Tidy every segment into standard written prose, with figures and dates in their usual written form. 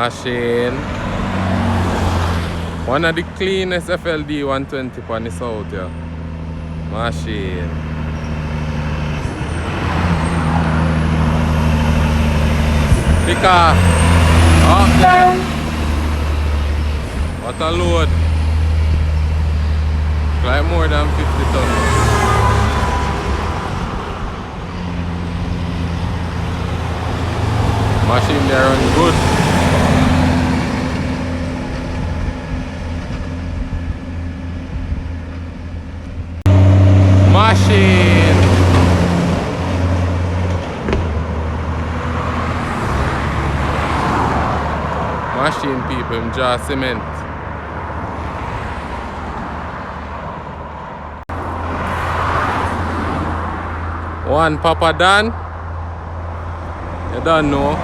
Machine. One of the cleanest FLD 120 on the south here. Machine. Pick off. Up there. What a load. Like more than 50 tons. Machine there run good. Machine. Machine people, him draw cement. One Papa Dan. You don't know.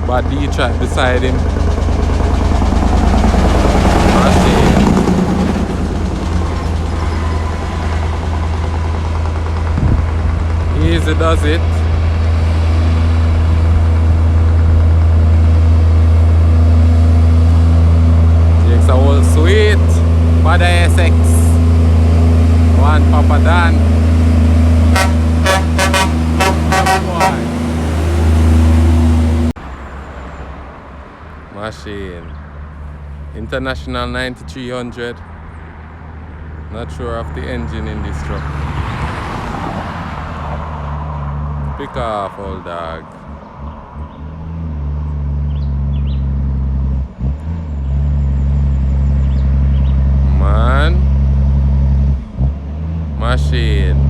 But D track beside him. Easy does it. Takes a whole sweet for the SX. One Papa Dan. Machine. International 9300. Not sure of the engine in this truck. Pick off, old dog. Man. Machine.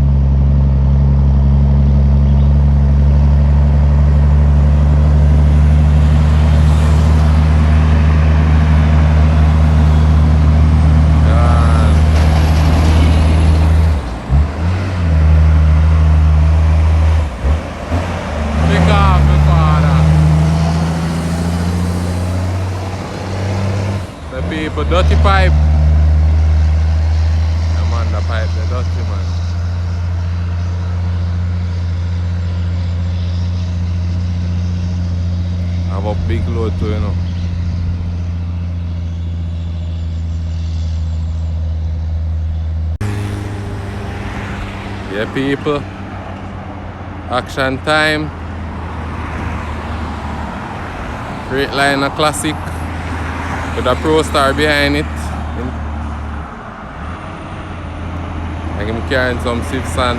People, dirty pipe. Yeah, man, the pipe, the dirty man. Have a big load too, you know. Yeah, people. Action time. Freightliner Classic. With a Pro Star behind it. Like him carrying some Sipson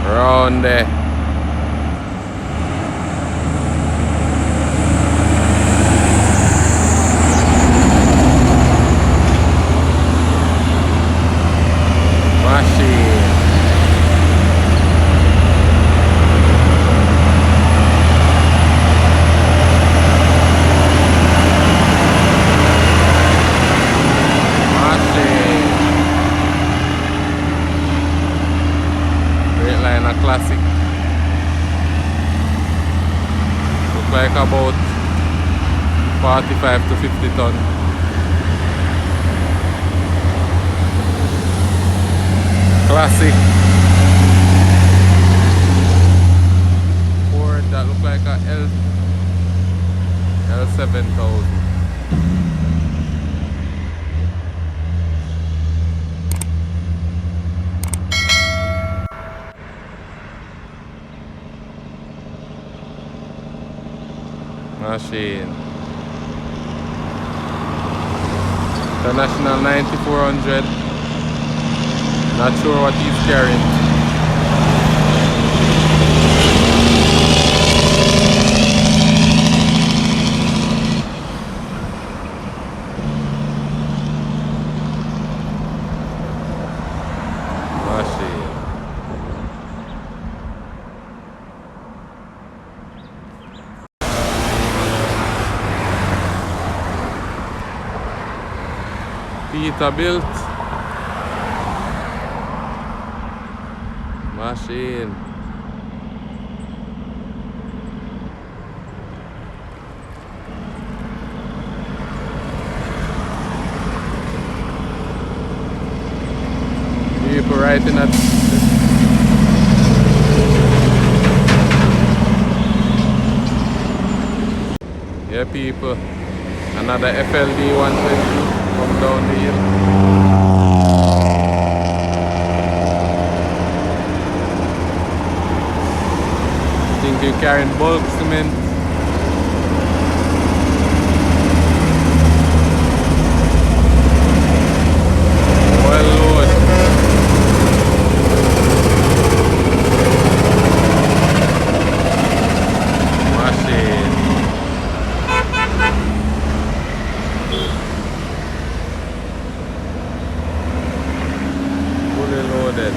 around there. Machine. Classic. Look like about 45 to 50 ton. Classic. Ford that look like a L7000. Machine. International 9400. Not sure what he's carrying. Machine. Peterbilt. Machine. machine at yeah people, another FLD 120 come down the hill. I think you're carrying bulk cement. Well load. Machine. Fully loaded.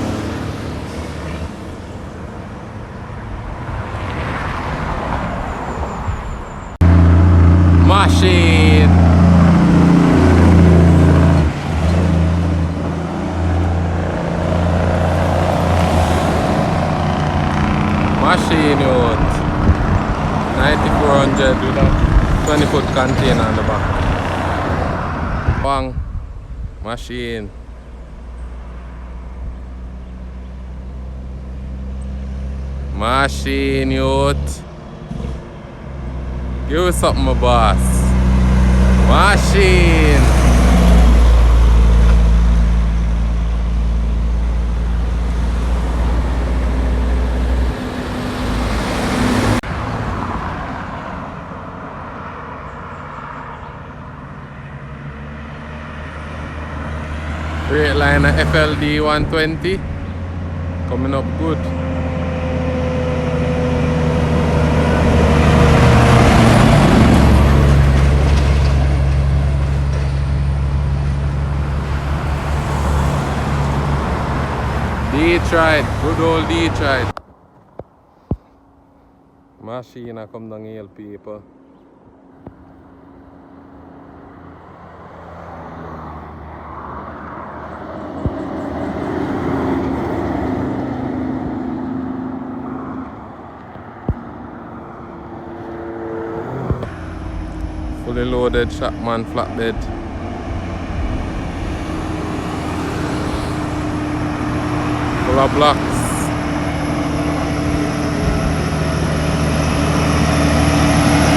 Machine. Machine youth. 9400 with a 20-foot container on the back. Bang. Machine. Machine youth. Give us something, my boss. Machine. Freightliner FLD 120 coming up good. Detroit, good old Detroit. Machine a come down hill people. Fully loaded Shopman flatbed. Full of blocks.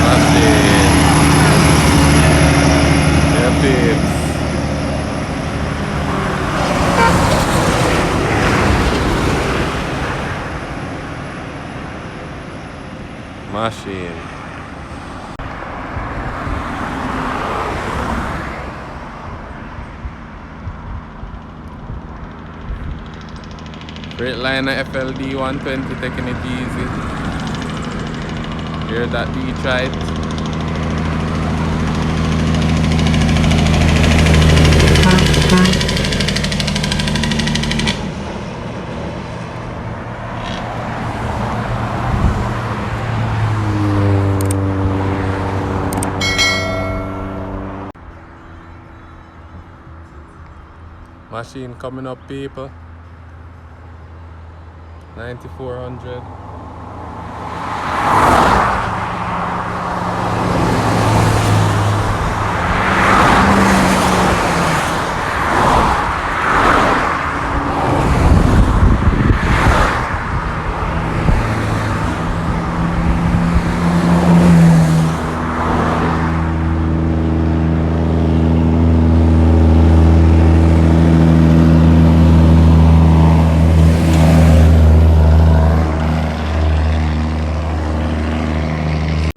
That's it. Yeah, babes. Machine. Freightliner FLD 120 taking it easy. Hear that Detroit. Machine coming up people. 9400.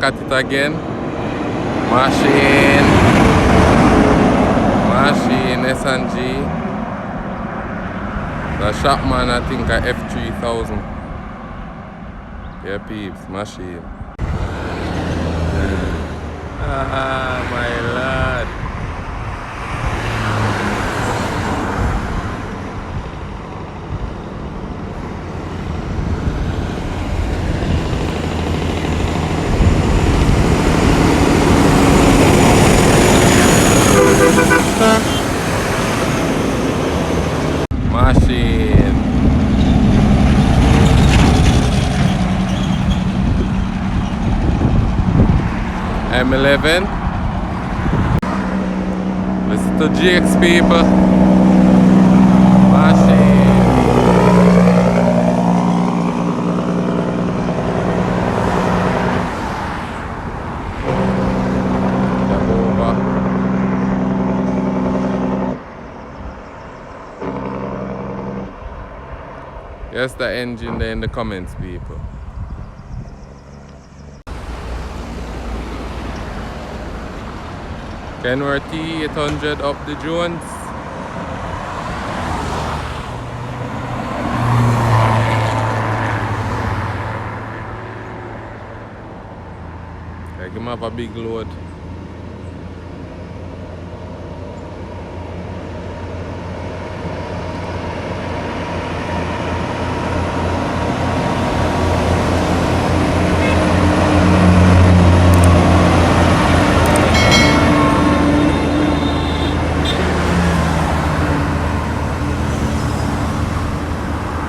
Cut it again. Machine. Machine S&G. The Shopman I think a F3000. Yeah peeps, machine. Ah my lord. Machine. M11. Listen to GX people. Machine. Test the engine there in the comments, people. Kenworth T800 up the Jones. Like him have a big load.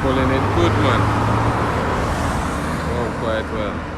Pulling it good, man. Oh, quite well.